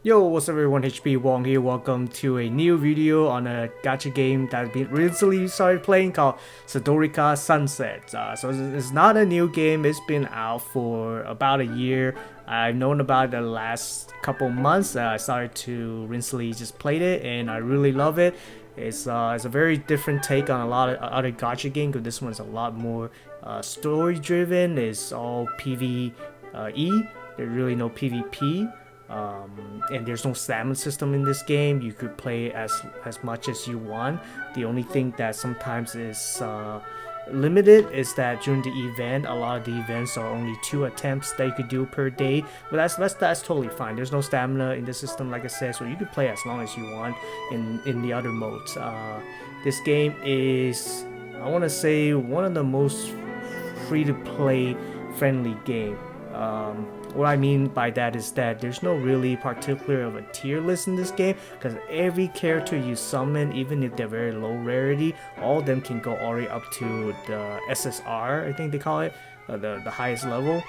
Yo, what's up everyone, HP Wong here. Welcome to a new video on a gacha game that I've been recently started playing called Sdorica Sunset. So it's not a new game, it's been out for about a year. I've known about it the last couple months. I started to recently just played it and I really love it. It's a very different take on a lot of other gacha games, because this one's a lot more story driven. It's all PvE. There's really no PvP. And there's no stamina system in this game. You could play as much as you want. The only thing that sometimes is limited is that during the event, a lot of the events are only 2 attempts that you could do per day, but that's totally fine. There's no stamina in the system, like I said, so you could play as long as you want in the other modes. This game is, I want to say, one of the most free to play friendly game. What I mean by that is that there's no really particular of a tier list in this game, because every character you summon, even if they're very low rarity, all of them can go all the way up to the SSR, I think they call it, the highest level,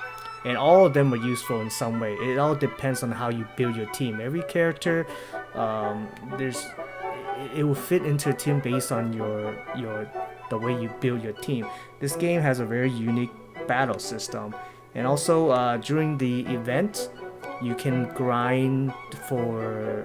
and all of them are useful in some way. It all depends on how you build your team. Every character, it will fit into a team based on the way you build your team. This game has a very unique battle system. And also, during the event, you can grind for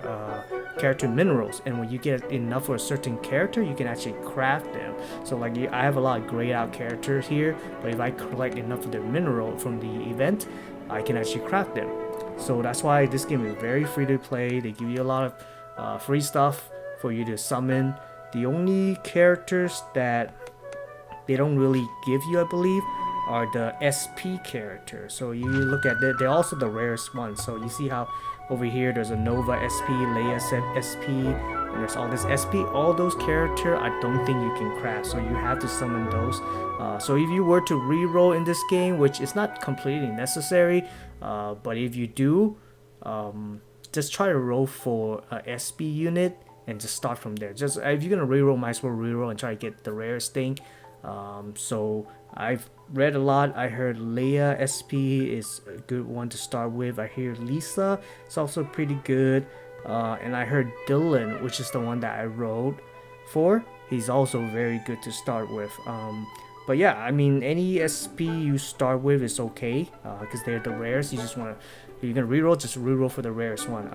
character minerals, and when you get enough for a certain character, you can actually craft them. So like, I have a lot of grayed out characters here, but if I collect enough of their mineral from the event, I can actually craft them. So that's why this game is very free to play. They give you a lot of free stuff for you to summon. The only characters that they don't really give you, I believe, are the SP characters. So you look at it, they're also the rarest ones. So you see how over here there's a Nova SP, Leia SP, and there's all this SP. All those characters I don't think you can craft, so you have to summon those. So if you were to reroll in this game, which is not completely necessary, but if you do, just try to roll for a SP unit and just start from there. Just if you're gonna reroll, might as well reroll and try to get the rarest thing. So I've read a lot. I heard Leia SP is a good one to start with. I hear Lisa is also pretty good, and I heard Dylan, which is the one that I wrote for. He's also very good to start with. But yeah, I mean, any SP you start with is okay, because they're the rarest. You just want to, if you're gonna reroll, just reroll for the rarest one,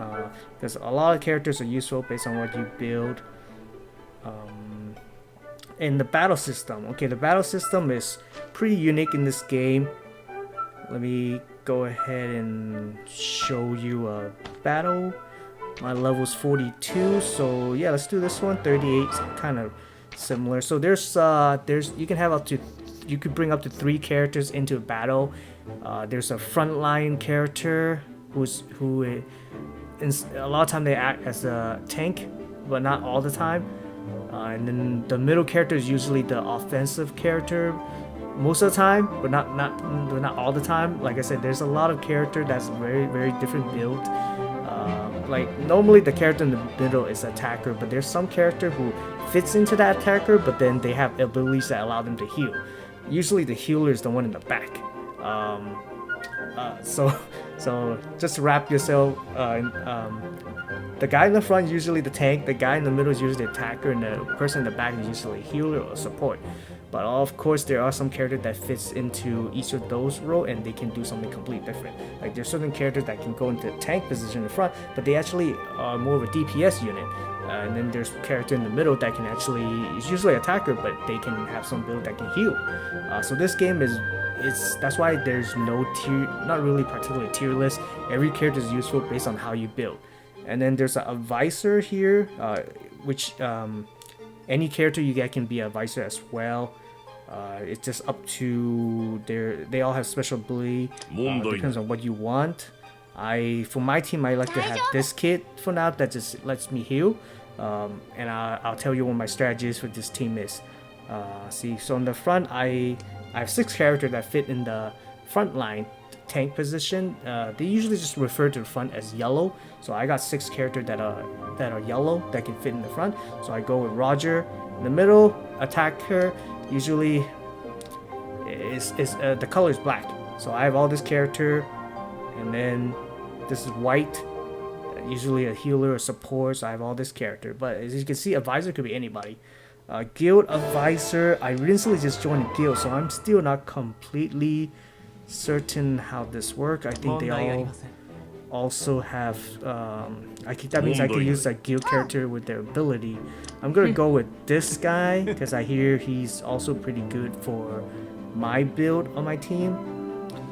because a lot of characters are useful based on what you build. And the battle system. Okay, the battle system is pretty unique in this game. Let me go ahead and show you a battle. My level's 42, so yeah, let's do this one. 38, kind of similar. So there's you can have you could bring up to 3 characters into a battle. There's a frontline character who a lot of time they act as a tank, but not all the time. And then the middle character is usually the offensive character most of the time, but not all the time. Like I said, there's a lot of character that's very different build. Like normally the character in the middle is attacker, but there's some character who fits into that attacker, but then they have abilities that allow them to heal. Usually the healer is the one in the back. So just wrap yourself the guy in the front is usually the tank, the guy in the middle is usually the attacker, and the person in the back is usually a healer or support. But of course there are some characters that fits into each of those roles, and they can do something completely different. Like there's certain characters that can go into the tank position in the front, but they actually are more of a DPS unit. And then there's a character in the middle that can actually, is usually attacker, but they can have some build that can heal. So this game that's why there's no tier, not really particularly tier list. Every character is useful based on how you build. And then there's an advisor here, which any character you get can be an advisor as well. It's just up to they all have special ability. Depends on what you want. For my team, I like to have this kit for now that just lets me heal. And I'll tell you what my strategy is for this team is. See, so in the front, I have 6 characters that fit in the front line tank position. They usually just refer to the front as yellow, so I got 6 characters that are yellow that can fit in the front. So I go with Roger in the middle, attacker. Usually is the color is black, so I have all this character, and then this is white. usually a healer or support, so I have all this character. But as you can see, advisor could be anybody. Guild advisor, I recently just joined a guild, so I'm still not completely certain how this works. I think they all also have that means I can use a guild character with their ability. I'm gonna go with this guy because I hear he's also pretty good for my build on my team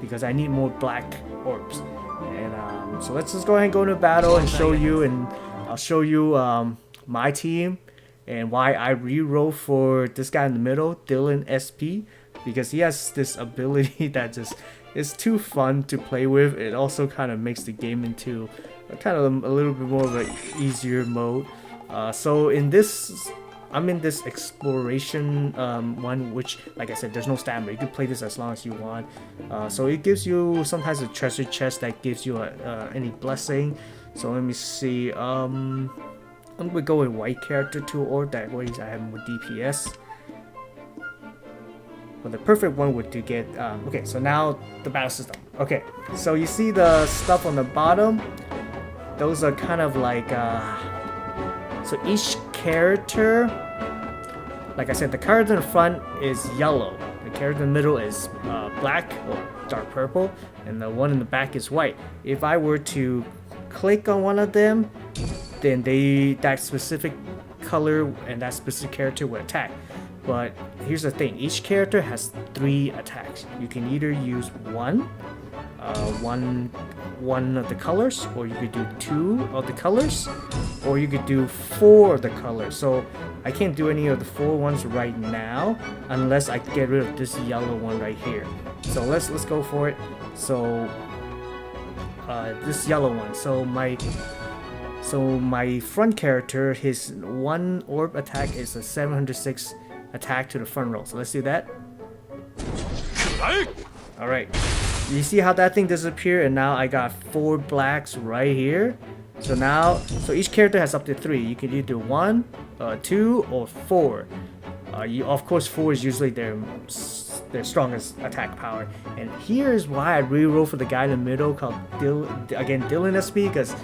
because I need more black orbs. And so let's just go ahead and go into battle and show you, and I'll show you my team and why I reroll for this guy in the middle, Dylan SP, because he has this ability that just is too fun to play with. It also kind of makes the game into kind of a little bit more of an easier mode. So in this, I'm in this exploration one, which, like I said, there's no stamina. You can play this as long as you want. So it gives you sometimes a treasure chest that gives you any blessing. So let me see. I'm gonna go with white character 2 orb. That way I have more DPS. But the perfect one would to get. Okay, so now the battle system. Okay, so you see the stuff on the bottom. Those are kind of like. So each character, like I said, the character in the front is yellow. The character in the middle is black or dark purple, and the one in the back is white. If I were to click on one of them, then that specific color and that specific character will attack. But here's the thing, each character has 3 attacks. You can either use one of the colors, or you could do 2 of the colors, or you could do 4 of the colors. So I can't do any of the 4 ones right now unless I get rid of this yellow one right here. So let's go for it. So this yellow one. So my front character, his 1 orb attack is a 706 attack to the front row. So let's do that. Alright. You see how that thing disappeared, and now I got 4 blacks right here. So each character has up to 3. You can either do 1, 2, or 4. Of course 4 is usually their strongest attack power. And here's why I reroll for the guy in the middle called Dylan SP, because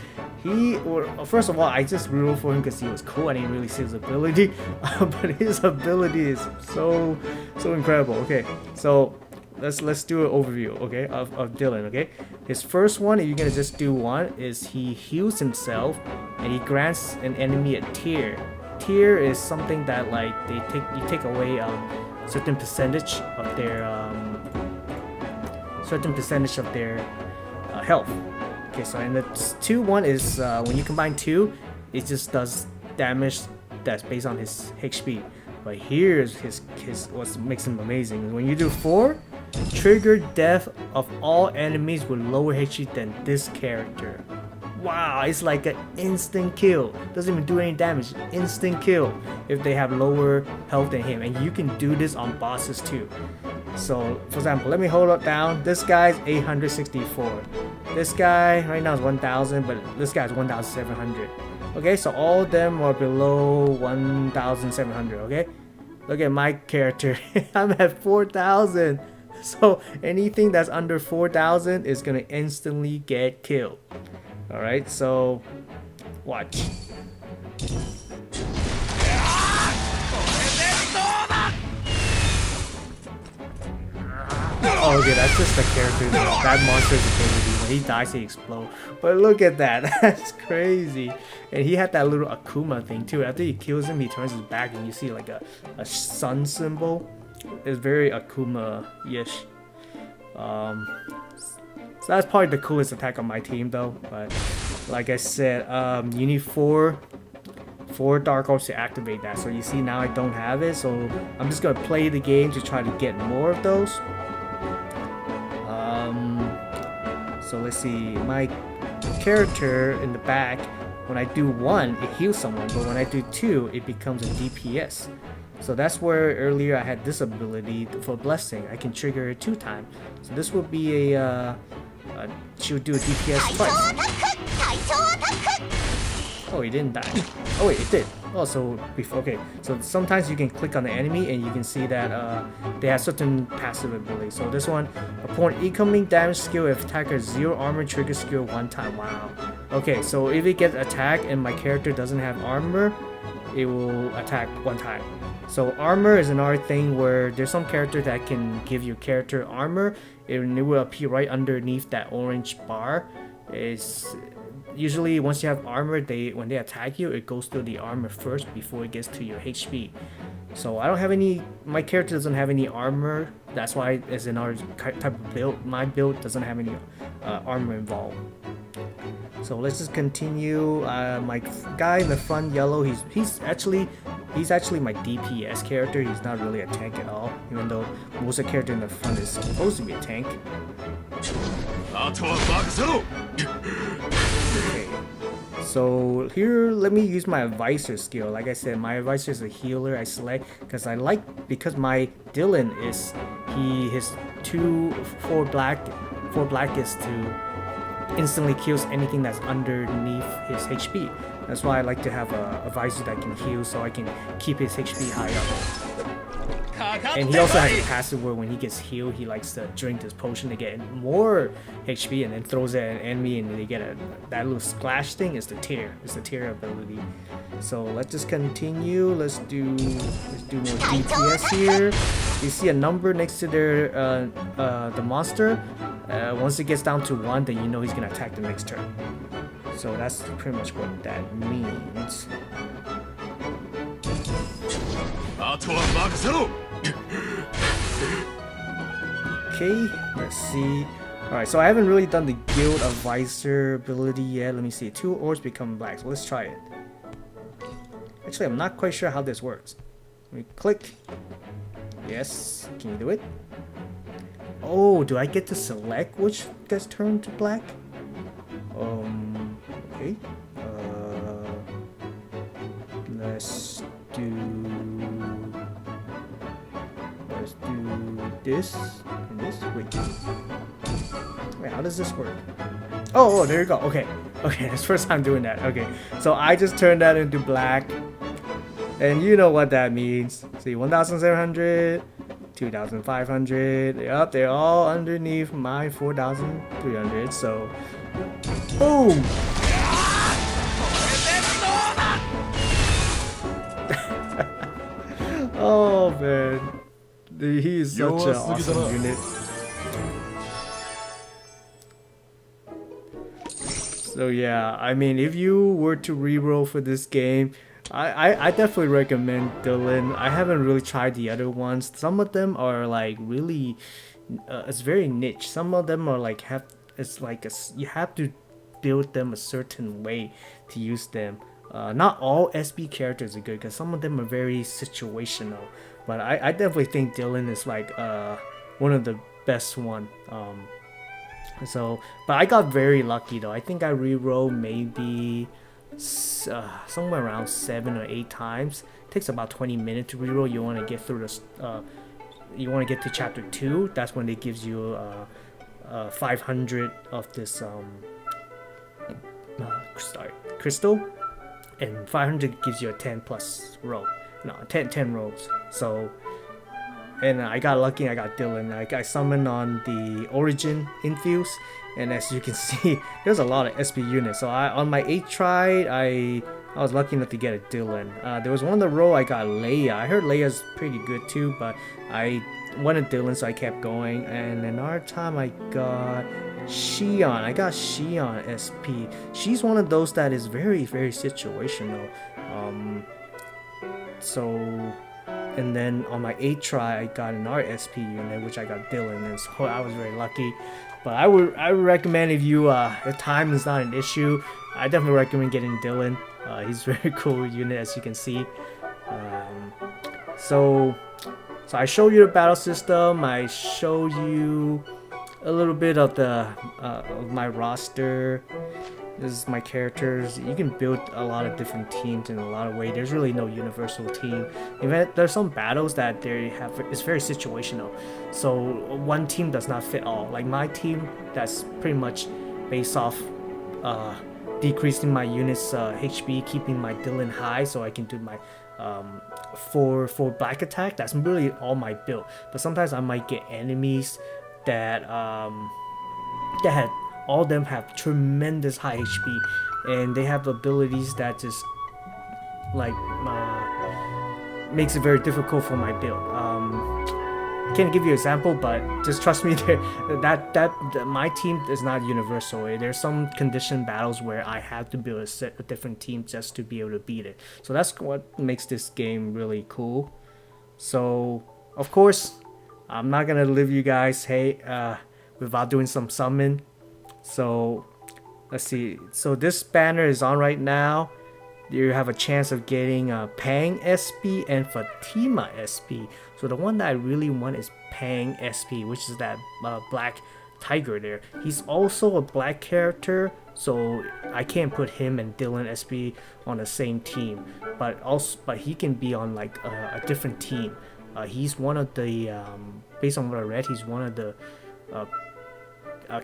first of all, I just reroll for him because he was cool. I didn't really see his ability, but his ability is so incredible. Okay, so let's do an overview, okay, of Dylan. Okay, his first one, you're gonna just do one, is he heals himself and he grants an enemy a tear. Tear is something that like you take away certain percentage of their health. Okay, so and the 2-1 is when you combine 2, it just does damage that's based on his HP. But here's his what makes him amazing. When you do 4, trigger death of all enemies with lower HP than this character. Wow, it's like an instant kill. Doesn't even do any damage. Instant kill if they have lower health than him. And you can do this on bosses too. So, for example, let me hold it down. This guy's 864. This guy right now is 1,000, but this guy's 1,700. Okay, so all of them are below 1,700. Okay, look at my character. I'm at 4,000. So anything that's under 4,000 is gonna instantly get killed. All right, so watch. Oh, okay, that's just the character. That monster's ability. When he dies, he explodes. But look at that. That's crazy. And he had that little Akuma thing too. After he kills him, he turns his back and you see like a sun symbol. It's very Akuma-ish. So that's probably the coolest attack on my team though. But like I said, you need 4 dark orbs to activate that. So you see now I don't have it. So I'm just gonna play the game to try to get more of those. So let's see, my character in the back, when I do 1, it heals someone, but when I do 2, it becomes a DPS. So that's where earlier I had this ability for blessing. I can trigger it 2 times. So this will be she would do a DPS twice. Oh, he didn't die. Oh wait, it did. Oh, so before, okay. So sometimes you can click on the enemy and you can see that they have certain passive abilities. So this one, upon incoming damage skill, if attacker has 0 armor, trigger skill 1 time. Wow. Okay, so if it gets attacked and my character doesn't have armor, it will attack 1 time. So armor is another thing where there's some character that can give your character armor, and it will appear right underneath that orange bar. It's usually once you have armor, when they attack you, it goes through the armor first before it gets to your HP. So I don't have any. My character doesn't have any armor. That's why it's in our type of build. My build doesn't have any armor involved. So let's just continue. My guy in the front, yellow. He's actually my DPS character. He's not really a tank at all, even though most of the character in the front is supposed to be a tank. Okay. So here, let me use my advisor skill. Like I said, my advisor is a healer. I select because my Dylan is his 4 black is to instantly kills anything that's underneath his HP. That's why I like to have a advisor that can heal, so I can keep his HP high up. And he also has a passive where when he gets healed, he likes to drink this potion to get more HP and then throws it at an enemy and they get that little splash thing. Is the tear. It's the tear ability. So let's just continue. Let's do more DPS here. You see a number next to the monster. Once it gets down to 1, then you know he's gonna attack the next turn. So that's pretty much what that means. Okay, let's see. Alright, so I haven't really done the guild advisor ability yet. Let me see. 2 orbs become black. So let's try it. Actually, I'm not quite sure how this works. Let me click. Yes. Can you do it? Oh, do I get to select which gets turned to black? Okay. Let's do this and this. Wait, how does this work? Oh, there you go. Okay, that's the first time doing that. Okay, so I just turned that into black, and you know what that means. See, 1,700, 2,500. Yep, they're all underneath my 4,300. So, boom. Oh man, he is such an awesome unit. So yeah, I mean, if you were to reroll for this game, I definitely recommend Dylan. I haven't really tried the other ones. Some of them are like really, it's very niche. Some of them are like you have to build them a certain way to use them. Not all SB characters are good because some of them are very situational, but I definitely think Dylan is like one of the best one. But I got very lucky though. I think I rerolled maybe somewhere around 7 or 8 times. It takes about 20 minutes to reroll. You want to get through this. You want to get to chapter 2. That's when it gives you 500 of this crystal. And 500 gives you a 10 plus roll. No, 10 rolls. So, and I got lucky. I got Dylan. I summoned on the Origin Infuse, and as you can see, there's a lot of SB units. So on my 8th try, I was lucky enough to get a Dylan. There was one in the row I got Leia. I heard Leia's pretty good too, but I wanted Dylan, so I kept going. And another time I got Xion. I got Xion SP. She's one of those that is very, very situational. And then on my 8th try, I got another SP unit, which I got Dylan, and so I was very lucky. But I would recommend if time is not an issue, I definitely recommend getting Dylan. He's a very cool unit, as you can see. So I show you the battle system. I show you a little bit of of my roster. This is my characters. You can build a lot of different teams in a lot of ways. There's really no universal team. In fact, there's some battles that it's very situational. So one team does not fit all. Like my team, that's pretty much based off decreasing my units HP, keeping my Dylan high so I can do my for black attack. That's really all my build. But sometimes I might get enemies that that had all of them have tremendous high HP, and they have abilities that just like makes it very difficult for my build. Can't give you an example, but just trust me that my team is not universal. There's some condition battles where I have to build a different team just to be able to beat it. So that's what makes this game really cool. So of course I'm not gonna leave you guys without doing some summon. So let's see. So this banner is on right now. You have a chance of getting Pang SP and Fatima SP. So the one that I really want is Pang SP, which is that black tiger there. He's also a black character, so I can't put him and Dylan SP on the same team. But he can be on like a different team. He's one of the based on what I read, he's one of the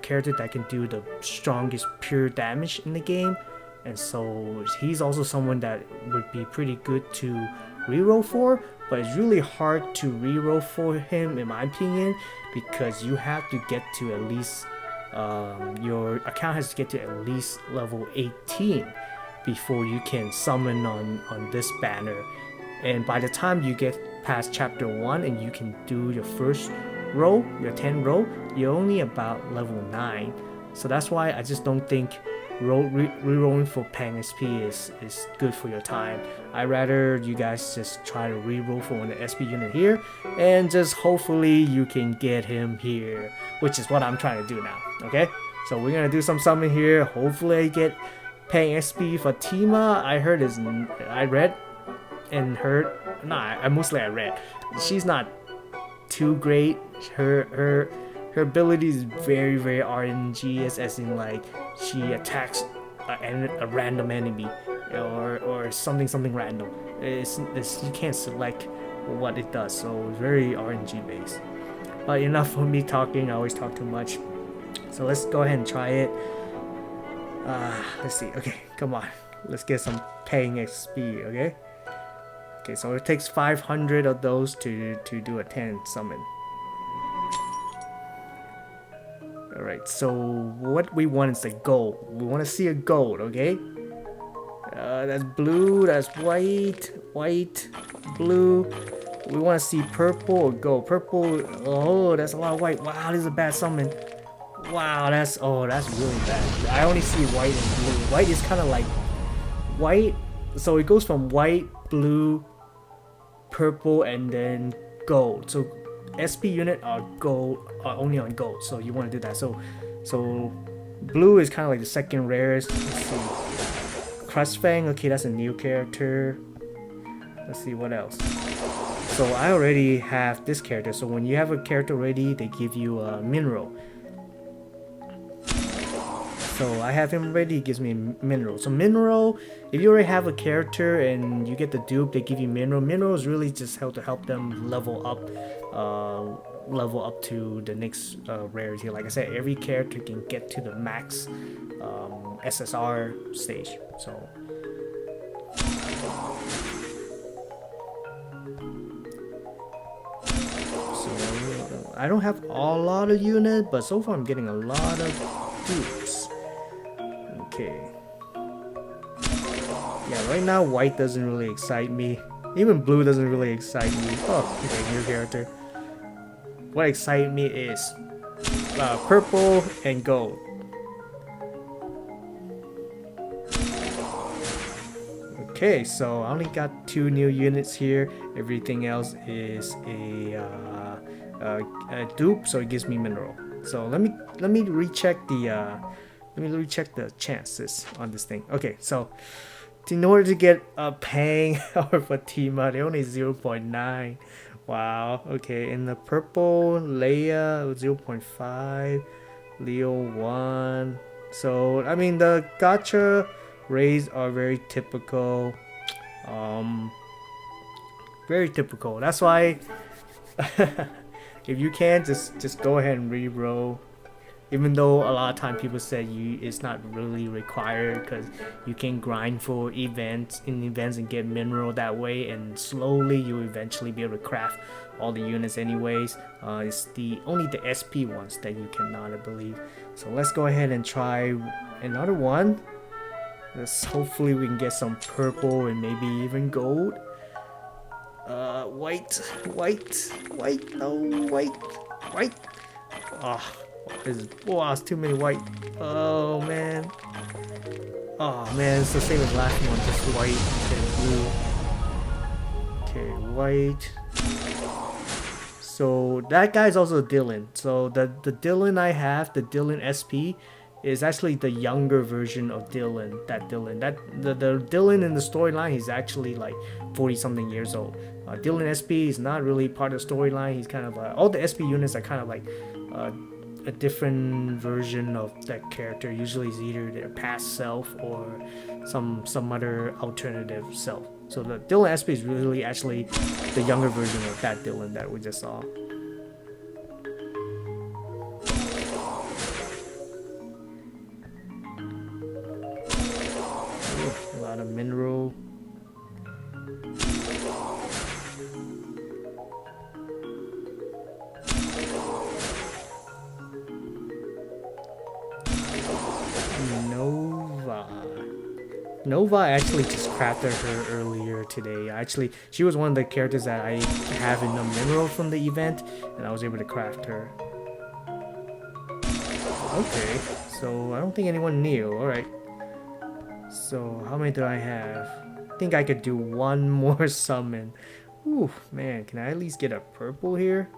characters that can do the strongest pure damage in the game. And so he's also someone that would be pretty good to reroll for, but it's really hard to reroll for him in my opinion, because you have to get to at least your account has to get to at least level 18 before you can summon on this banner. And by the time you get past chapter 1 and you can do your first row, your 10 row, you're only about level 9. So that's why I just don't think rerolling for Pang SP is good for your time. I'd rather you guys just try to reroll for the SP unit here, and just hopefully you can get him here, which is what I'm trying to do now. Okay, so we're gonna do some summon here. Hopefully I get Pang SP Fatima. I read and heard. Nah, I read. She's not too great. Her ability is very, very RNG, as in like she attacks a random enemy or something random. You can't select what it does, so it's very RNG based. But enough of me talking. I always talk too much. So let's go ahead and try it. Let's see. Okay, come on. Let's get some Pang XP. Okay, so it takes 500 of those to do a 10 summon. Alright, so what we want is a gold. We want to see a gold, okay? That's blue, that's white, blue. We want to see purple or gold. Purple, oh, that's a lot of white. Wow, this is a bad summon. Wow, that's really bad. I only see white and blue. White is kind of like white, so it goes from white, blue, purple, and then gold. So SP unit are only on gold, so you want to do that. So blue is kind of like the second rarest. Let's see. Crustfang, okay, that's a new character. Let's see what else. So I already have this character. So when you have a character ready, they give you a mineral. So I have him ready, he gives me a mineral. So mineral, if you already have a character and you get the dupe, they give you mineral. Mineral is really just to help them level up to the next rarity. Like I said, every character can get to the max SSR stage. So I don't have a lot of units, but so far I'm getting a lot of dupes. Okay. Yeah, right now white doesn't really excite me. Even blue doesn't really excite me. Oh, okay, new character. What excites me is purple and gold. Okay, so I only got 2 new units here. Everything else is a dupe, so it gives me mineral. So let me recheck the chances on this thing. Okay, so in order to get a Pang or Fatima, they only 0.9. Wow. Okay, in the purple, Leia 0.5, Leo 1. So I mean the gacha rays are very typical. Very typical. That's why if you can just go ahead and re-roll. Even though a lot of time people say it's not really required because you can grind for events and get mineral that way, and slowly you eventually be able to craft all the units anyways. It's only the SP ones that you cannot, I believe. So let's go ahead and try another one. Hopefully we can get some purple and maybe even gold. White, no, white. Oh, it's too many white. Oh man. Oh man, it's the same as last one, just white and blue. Okay, white. So that guy's also Dylan. So the Dylan I have, the Dylan SP, is actually the younger version of Dylan. The Dylan in the storyline, he's actually like 40 something years old. Dylan SP is not really part of the storyline. He's kind of all the SP units are kind of like a different version of that character. Usually it's either their past self or some other alternative self. So the Dylan SP is really actually the younger version of that Dylan that we just saw. A lot of mineral. Nova, I actually just crafted her earlier today. She was one of the characters that I have in the mineral from the event, and I was able to craft her. Okay, so I don't think anyone knew. Alright. So, how many do I have? I think I could do one more summon. Ooh, man, can I at least get a purple here?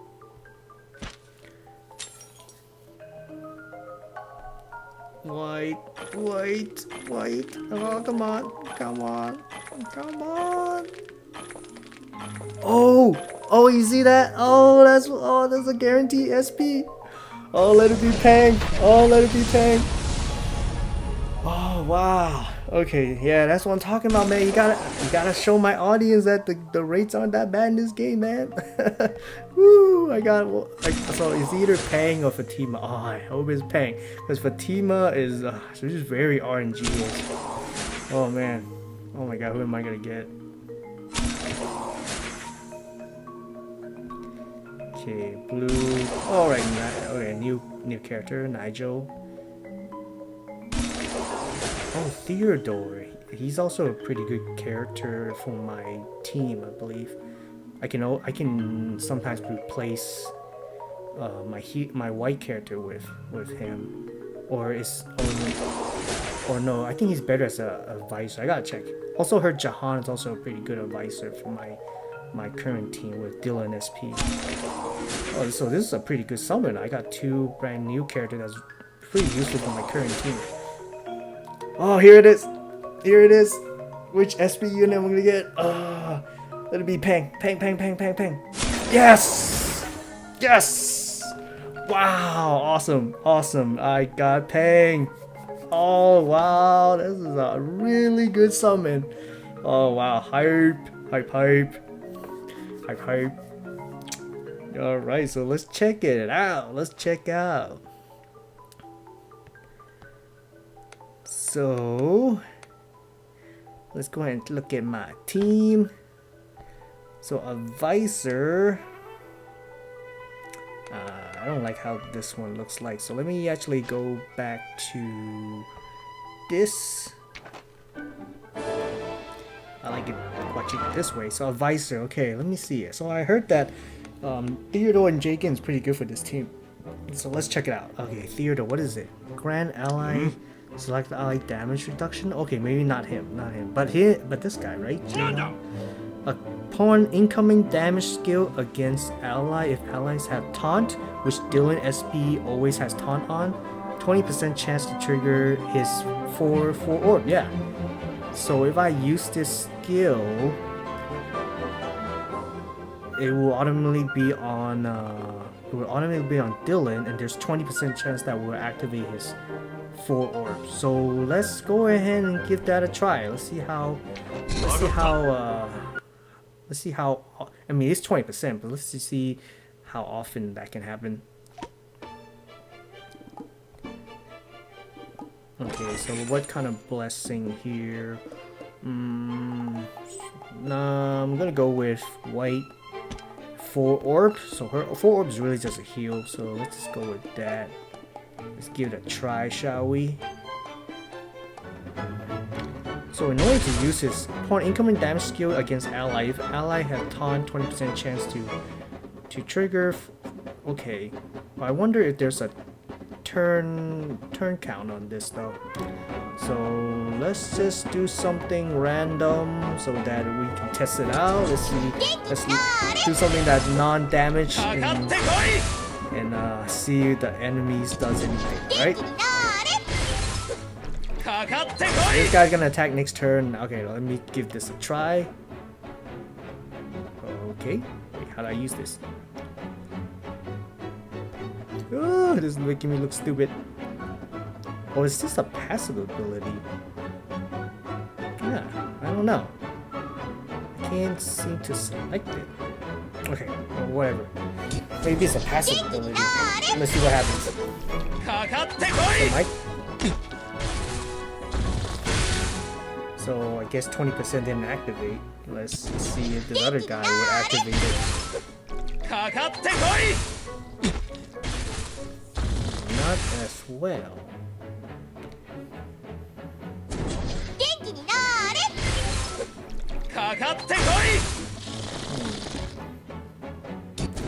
White. Oh, come on. Oh, you see that? Oh, that's a guaranteed SP. Oh, let it be Pang. Oh, wow. Okay, yeah, that's what I'm talking about, man. You gotta show my audience that the rates aren't that bad in this game, man. Woo! So it's either Pang or Fatima. Oh, I hope it's Pang, because Fatima is she's just very RNG-ish. Oh man. Oh my god, who am I gonna get? Okay, blue. All right, okay, new character, Nigel. Oh, Theodore. He's also a pretty good character for my team, I believe. I can sometimes replace my white character with him, or no. I think he's better as a advisor. I gotta check. Also, heard Jahan is also a pretty good advisor for my current team with Dylan SP. Oh, so this is a pretty good summon. I got two brand new characters that's pretty useful for my current team. Oh, here it is. Which SP unit I'm gonna get? Let it be Pang. Yes! Wow, awesome. I got Pang. Oh, wow, this is a really good summon. Oh, wow, hype. Alright, so let's check it out. So let's go ahead and look at my team. So advisor, I don't like how this one looks like, so let me actually go back to this. I like it watching it this way. So advisor, okay, let me see it. So I heard that Theodore and Jakin is pretty good for this team, so let's check it out. Okay, Theodore, what is it? Grand Ally. Select ally damage reduction. Okay, maybe not him. But this guy, right? Upon incoming damage skill against ally, if allies have taunt, which Dylan SP always has taunt on, 20% chance to trigger his 4 orb. Yeah. So if I use this skill, it will automatically be on Dylan, and there's 20% chance that we'll activate his 4 orbs. So let's go ahead and give that a try. Let's see how I mean, it's 20%, but let's just see how often that can happen. Okay, so what kind of blessing here? Nah, I'm gonna go with white 4 orb. So her 4 orb is really just a heal. So let's just go with that. Let's give it a try, shall we? So in order to use his upon incoming damage skill against ally, if ally have taunt, 20% chance to trigger. Okay, I wonder if there's a turn count on this though. So let's just do something random so that we can test it out. Let's do something that's non-damage and see if the enemies does anything, right? This guy's gonna attack next turn. Okay, let me give this a try. Okay, wait, how do I use this? Oh, this is making me look stupid. Oh, is this a passive ability? Yeah, I don't know. I can't seem to select it. Okay, well, whatever. Maybe it's a passive ability. Let's see what happens. So, Mike. So I guess 20% didn't activate. Let's see if the other guy would activate it. Not as well.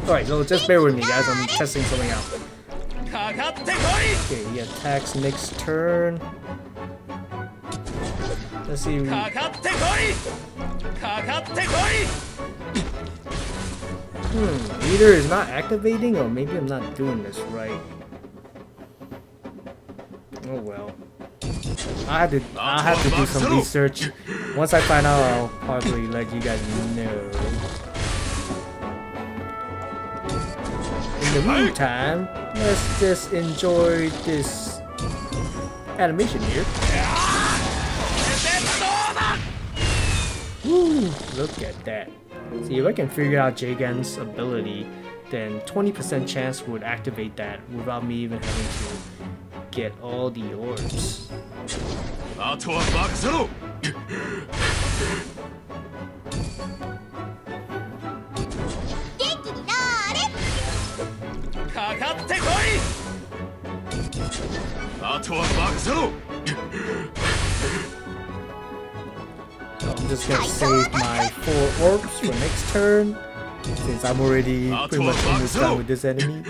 Alright, so just bear with me guys, I'm testing something out. Okay, he attacks next turn. Let's see. Either is not activating or maybe I'm not doing this right. Oh well. I have to do some research. Once I find out, I'll probably let you guys know. In the meantime, let's just enjoy this animation here. Woo, look at that. See, if I can figure out Jagan's ability, then 20% chance would activate that without me even having to get all the orbs. I'm just gonna save my 4 orbs for next turn, since I'm already pretty much almost done with this enemy.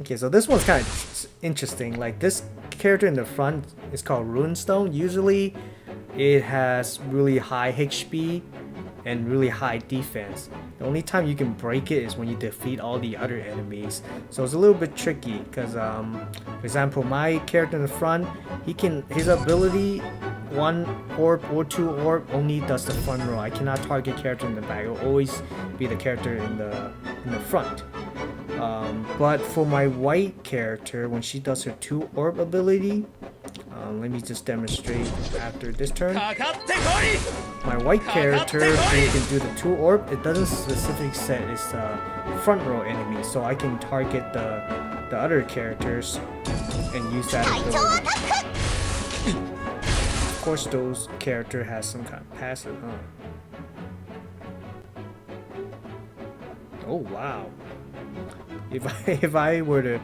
Okay, so this one's kind of interesting. Like, this character in the front is called Runestone. Usually it has really high HP and really high defense. The only time you can break it is when you defeat all the other enemies. So it's a little bit tricky because, for example, my character in the front, his ability 1 orb or 2 orb only does the front row. I cannot target character in the back. It will always be the character in the front. But for my white character, when she does her 2 orb ability, let me just demonstrate after this turn. My white character, who can do the 2 orb, it doesn't specifically set its front row enemy, so I can target the other characters and use that ability. Of course, those character has some kind of passive, huh? Oh wow! If I were to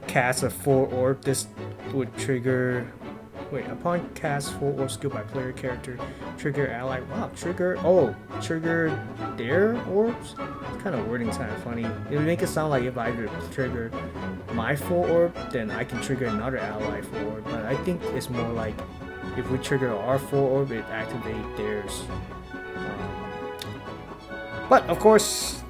cast a 4 orb, this would trigger. Wait, upon cast 4 orb skill by player character, trigger ally. Wow, trigger their orbs. This kind of wording's kind of funny. It would make it sound like if I were to trigger my 4 orb, then I can trigger another ally 4 orb. But I think it's more like if we trigger our 4 orb, it activates theirs. But of course.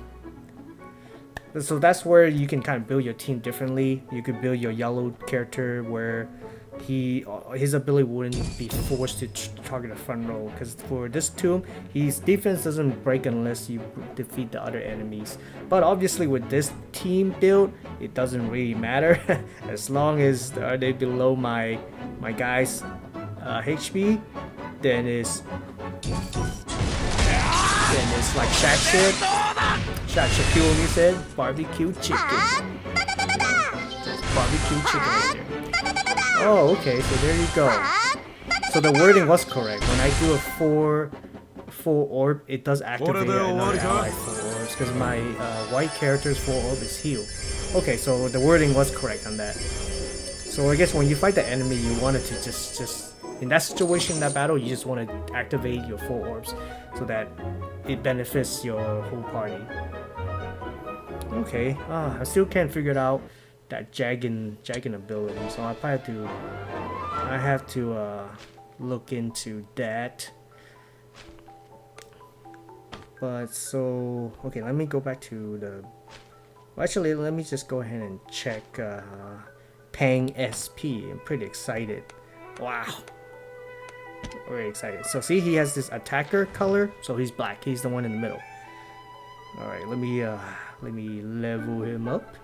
So that's where you can kind of build your team differently. You could build your yellow character where his ability wouldn't be forced to target the front row, because for this tomb, his defense doesn't break unless you defeat the other enemies. But obviously with this team build, it doesn't really matter as long as they're below my guy's HP. Then it's like Shaq said. Shaquille said, barbecue chicken. barbecue chicken right there. Oh, okay, so there you go. So the wording was correct. When I do a full orb, it does activate another ally full orbs because my white character's full orb is heal. Okay, so the wording was correct on that. So I guess when you fight the enemy, you wanted to just in that situation, in that battle, you just want to activate your full orbs so that it benefits your whole party. Okay, I still can't figure it out that jagging ability, so I have to look into that. But so okay, let me go back to the. Well, actually, let me just go ahead and check Pang SP. I'm pretty excited. Wow, very excited. So see, he has this attacker color, so he's black. He's the one in the middle. All right, let me level him up.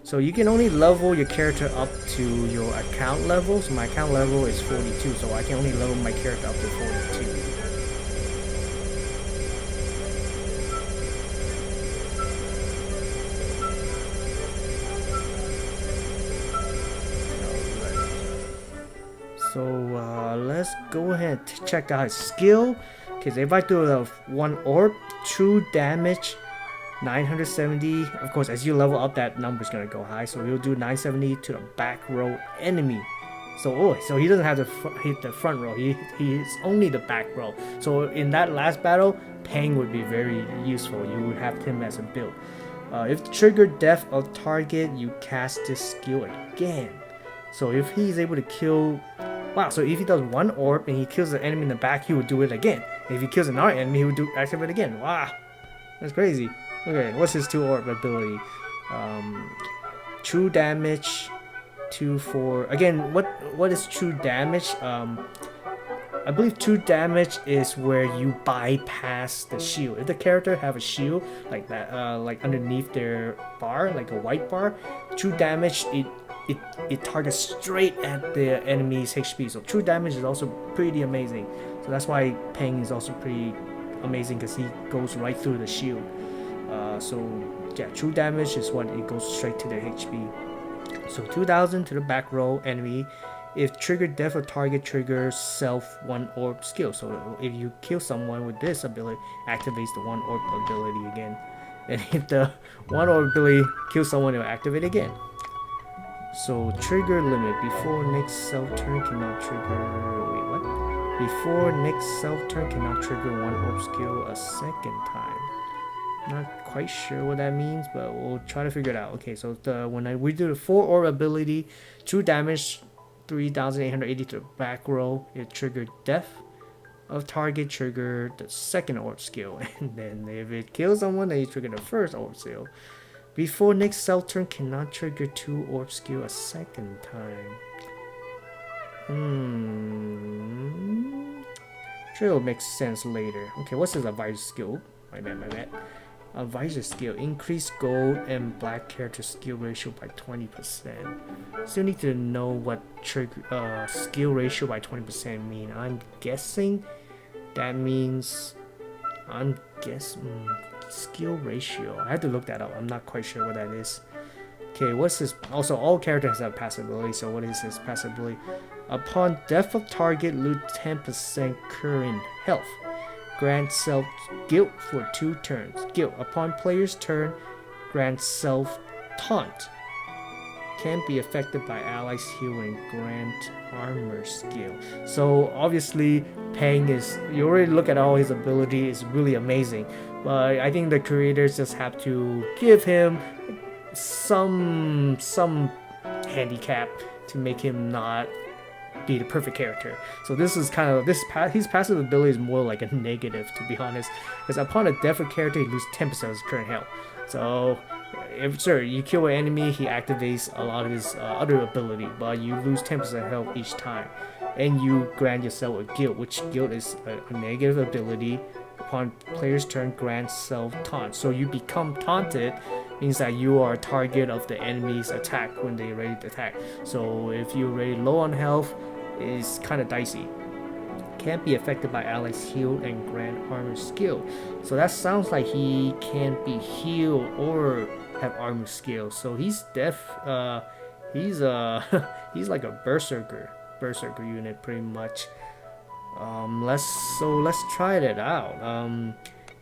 So you can only level your character up to your account level. So my account level is 42, so I can only level my character up to 42. So let's go ahead and check out his skill. Okay, if I do the one orb, true damage 970. Of course, as you level up, that number's gonna go high. So he'll do 970 to the back row enemy. So so he doesn't have to hit the front row. He's only the back row. So in that last battle, Pang would be very useful. You would have him as a build. If triggered death of target, you cast this skill again. So if he's able to kill, wow. So if he does one orb and he kills the enemy in the back, he would do it again. If he kills another enemy, he would activate again. Wow, that's crazy. Okay, what's his 2 orb ability? True damage, 2-4. Again, what is true damage? I believe true damage is where you bypass the shield. If the character have a shield like that, like underneath their bar, like a white bar, true damage it targets straight at the enemy's HP. So true damage is also pretty amazing. So that's why Pang is also pretty amazing because he goes right through the shield. So yeah, true damage is what it goes straight to the HP. So 2000 to the back row enemy. If triggered death of target, triggers self 1 orb skill. So if you kill someone with this ability, activates the 1 orb ability again. And if the 1 orb ability kills someone, it will activate again. So trigger limit before next self turn cannot trigger. Wait, what? Before next self turn cannot trigger 1 orb skill a second time. Not quite sure what that means, but we'll try to figure it out. Okay, so we do the 4 orb ability, true damage 3880 to the back row. It triggered death of target, trigger the 2nd orb skill, and then if it kills someone, then you trigger the 1st orb skill. Before next self turn cannot trigger 2 orb skill a 2nd time. Sure, it'll make sense later. Okay, what's his advisor skill? My bad. Advisor skill, increase gold and black character skill ratio by 20%. Still need to know what trigger skill ratio by 20% mean. I'm guessing that means skill ratio. I have to look that up. I'm not quite sure what that is. Okay, what's his? Also, all characters have passive ability. So what is his passive ability? Upon death of target, lose 10% current health. Grant self guilt for 2 turns. Guilt upon player's turn, grant self taunt. Can't be affected by allies heal and grant armor skill. So obviously Pang is, you already look at all his ability, is really amazing. But I think the creators just have to give him some handicap to make him not be the perfect character. So this is kind of his passive ability is more like a negative, to be honest, because upon a death of character, he loses 10% of his current health. So if you kill an enemy, he activates a lot of his other ability, but you lose 10% health each time, and you grant yourself a guilt, which guilt is a negative ability. Upon player's turn, grant self taunt. So you become taunted, means that you are a target of the enemy's attack when they're ready to attack. So if you're already low on health, it's kind of dicey. Can't be affected by allies healed and grant armor skill. So that sounds like he can't be healed or have armor skill. So his death He's he's like a berserker unit pretty much. Let's try that out.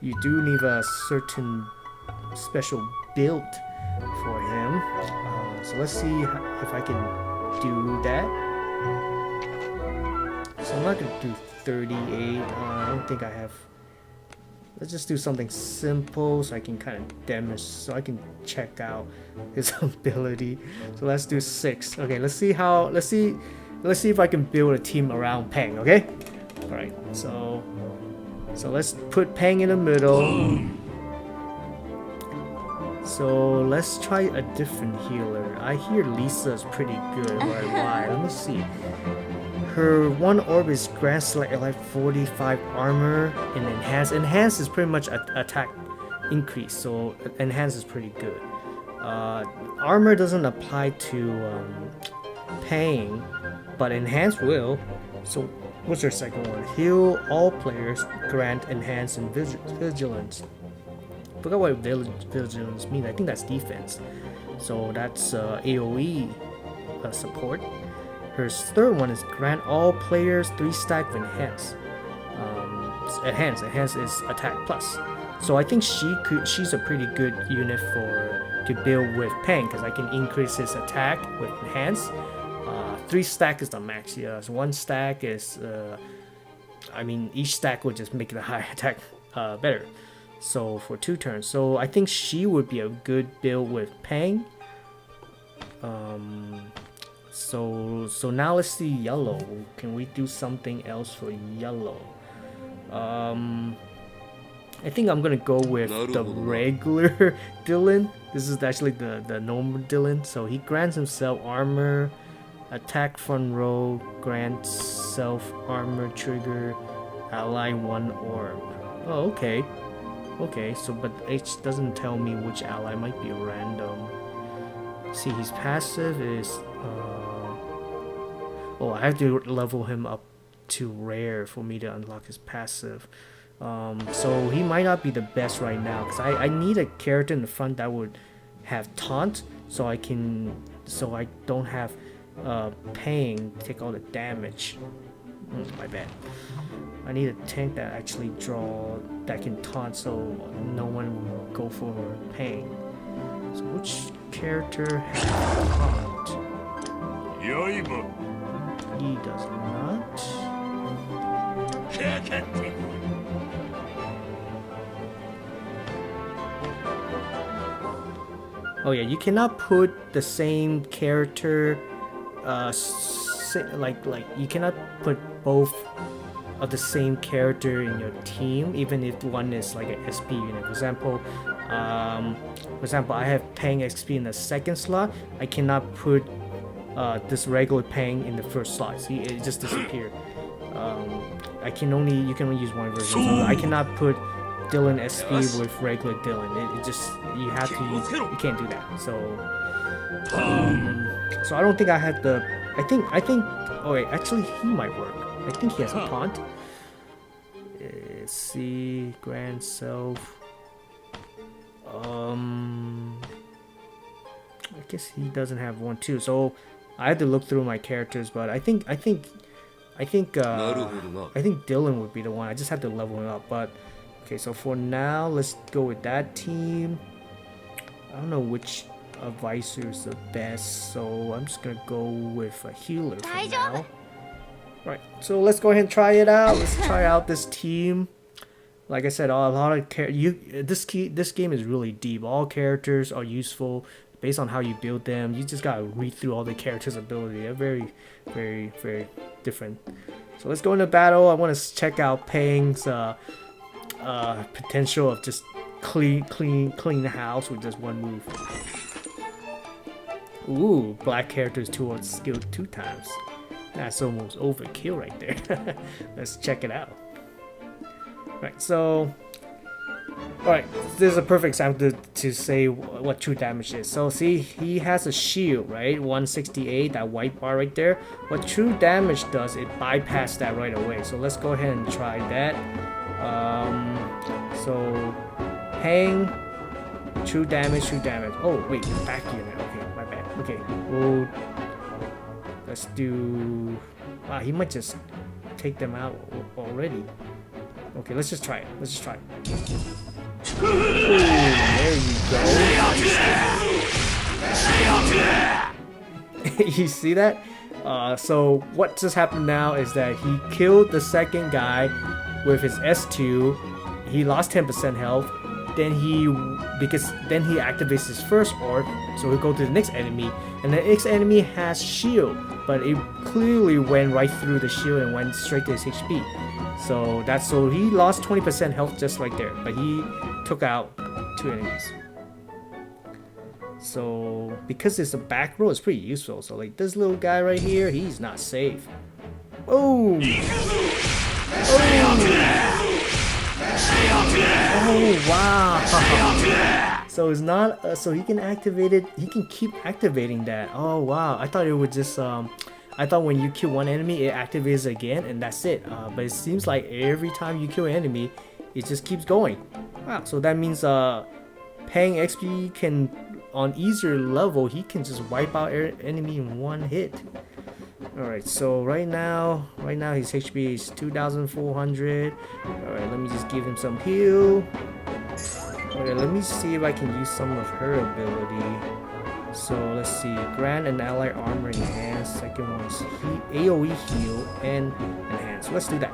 You do need a certain special build for him. So let's see if I can do that. So I'm not gonna do 38. I don't think I have. Let's just do something simple so I can kind of demonstrate, so I can check out his ability. So let's do 6. Okay, let's see if I can build a team around Peng. Okay. All right. So let's put Peng in the middle. So let's try a different healer. I hear Lisa is pretty good. Why? Let me see. Her one orb is grants like 45 armor and enhance. Enhance is pretty much attack increase, so enhance is pretty good. Armor doesn't apply to Pain, but enhance will. So what's your second one? Heal all players, grant enhance and vigilance. Forgot what vigilance means. I think that's defense. So that's AoE support. Her third one is grant all players 3 stack of enhance. Enhance is attack plus. So I think she's a pretty good unit to build with Peng because I can increase his attack with enhance. 3 stack is the max. Yeah, so 1 stack is. I mean, each stack would just make the high attack better. So for 2 turns, so I think she would be a good build with Peng. So now let's see yellow. Can we do something else for yellow? I think I'm gonna go with the regular Dylan. This is actually the normal Dylan. So he grants himself armor, attack front row, grants self armor trigger, ally 1 orb. Oh, okay. Okay, so but H doesn't tell me which ally, might be random. See, his passive is oh, I have to level him up to rare for me to unlock his passive. So he might not be the best right now because I need a character in the front that would have taunt so I don't have Peng take all the damage. My bad. I need a tank that actually that can taunt so no one will go for Peng. So which character has taunt? He does not. Oh yeah, you cannot put the same character like you cannot put both of the same character in your team, even if one is like an SP unit. For example, I have Peng XP in the second slot. I cannot put this regular Peng in the first slot. See, it just disappeared. You can only use one version. So I cannot put Dylan SP with regular Dylan. You can't do that. So I don't think I have the. I think. Oh wait, actually he might work. I think he has a taunt. See, grand self. I guess he doesn't have one too. So I had to look through my characters, but I think Dylan would be the one. I just have to level him up. But okay, so for now, let's go with that team. I don't know which advisor is the best, so I'm just gonna go with a healer for now. Right, so let's go ahead and try it out. Let's try out this team. Like I said, a lot of this game is really deep. All characters are useful based on how you build them. You just gotta read through all the characters' ability. They're very, very, very different. So let's go into battle. I want to check out Peng's potential of just clean the house with just one move. Ooh, black characters towards skill 2 times. That's almost overkill right there. Let's check it out. Right, so alright, this is a perfect example to say what true damage is. So see, he has a shield, right? 168, that white bar right there. What true damage does, it bypasses that right away. So let's go ahead and try that. So Peng, true damage. Oh wait, back unit. Okay, my bad. Okay, we'll let's do. Wow, he might just take them out already. Okay, let's just try it. Let's just try it. Ooh, there you go. You see that? So what just happened now is that he killed the second guy with his S2. He lost 10% health. Then he activates his first orb, so he'll go to the next enemy, and the next enemy has shield, but it clearly went right through the shield and went straight to his HP. So he lost 20% health just right there, but he took out 2 enemies. So because it's a back row, it's pretty useful. So like this little guy right here, he's not safe. Oh! Oh wow! So it's not. So he can activate it. He can keep activating that. Oh wow! I thought it would just. I thought when you kill one enemy, it activates again, and that's it. But it seems like every time you kill an enemy, it just keeps going. Wow! So that means paying XP can on easier level, he can just wipe out enemy in one hit. Alright, so right now his HP is 2,400. Alright, let me just give him some heal. Okay, let me see if I can use some of her ability. So let's see, grant an ally armor enhance. Second one is AoE heal and enhance. Let's do that.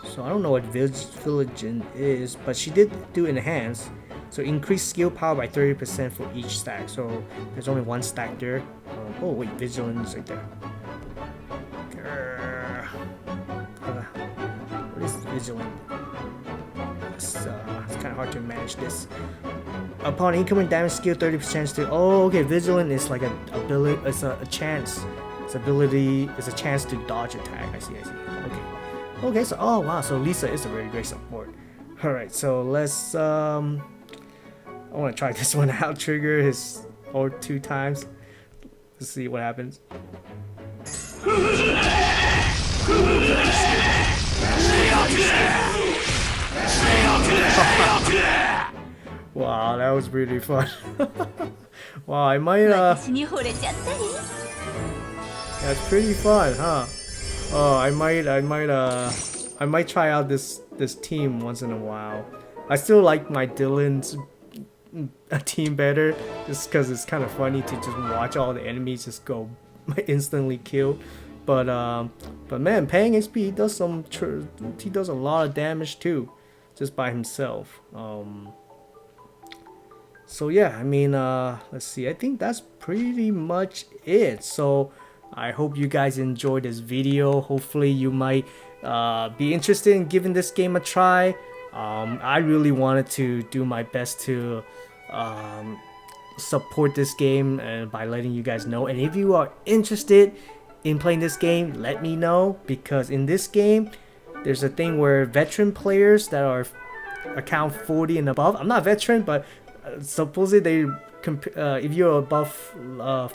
So I don't know what Vigilant is, but she did do enhance. So increase skill power by 30% for each stack. So there's only one stack there. Oh wait, Vigilant is right there. What is Vigilant? It's kind of hard to manage this. Upon incoming damage skill, 30% to. Oh, okay. Vigilant is like a ability. It's a chance. Its ability is a chance to dodge attack. I see. Okay. Okay. So oh wow. So Lisa is a very great support. All right. So let's I want to try this one out. Trigger his orb 2 times. Let's see what happens. Wow, that was really fun. Wow, I might that's pretty fun, huh? Oh, I might try out this team once in a while. I still like my Dylan's team better, just because it's kind of funny to just watch all the enemies just go instantly kill. But man, paying XP, he does a lot of damage too, just by himself. So yeah, I mean, let's see. I think that's pretty much it. So I hope you guys enjoyed this video. Hopefully you might be interested in giving this game a try. I really wanted to do my best to support this game by letting you guys know. And if you are interested in playing this game, let me know, because in this game there's a thing where veteran players that are account 40 and above, I'm not veteran, but supposedly they if you're above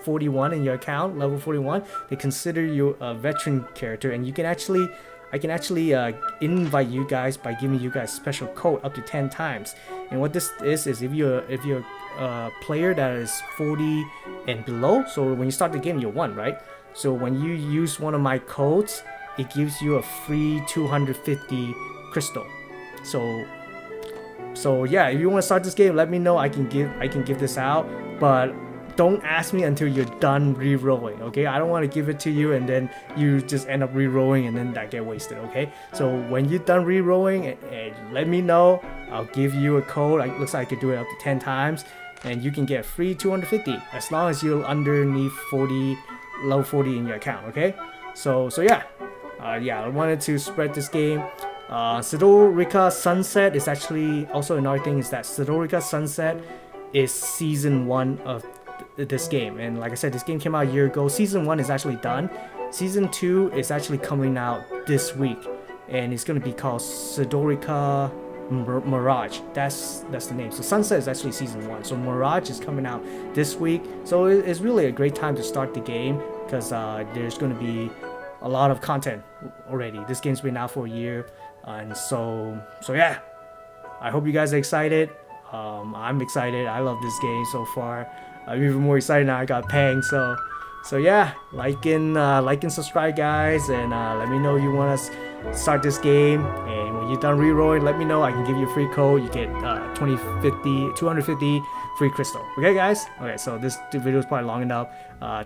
41 in your account, level 41, they consider you a veteran character, and I can actually invite you guys by giving you guys special code up to 10 times. And what this is if you're a player that is 40 and below, so when you start the game you're 1, right? So when you use one of my codes, it gives you a free 250 crystal. So yeah, if you want to start this game, let me know. I can give this out, but don't ask me until you're done re-rolling, okay? I don't want to give it to you and then you just end up re-rolling and then that get wasted, okay? So when you're done re-rolling, let me know. I'll give you a code. It looks like I could do it up to 10 times, and you can get free 250 as long as you're underneath 40, low 40 in your account, okay? So yeah, I wanted to spread this game. Sdorica Sunset is actually also another thing, is that Sdorica Sunset is season 1 of this game, and like I said, this game came out a year ago. Season 1 is actually done. Season 2 is actually coming out this week, and it's gonna be called Sdorica Mirage. That's the name. So Sunset is actually season 1. So Mirage is coming out this week. So it's really a great time to start the game, because there's gonna be a lot of content already. This game's been out for a year, and so yeah. I hope you guys are excited. I'm excited. I love this game so far. I'm even more excited now I got Pang. So yeah, like and subscribe, guys, and let me know you want us start this game. And when you're done rerolling, let me know. I can give you a free code. You get 250 free crystal. Okay, guys. Okay, so this video is probably long enough.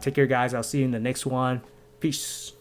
Take care, guys. I'll see you in the next one. Peace.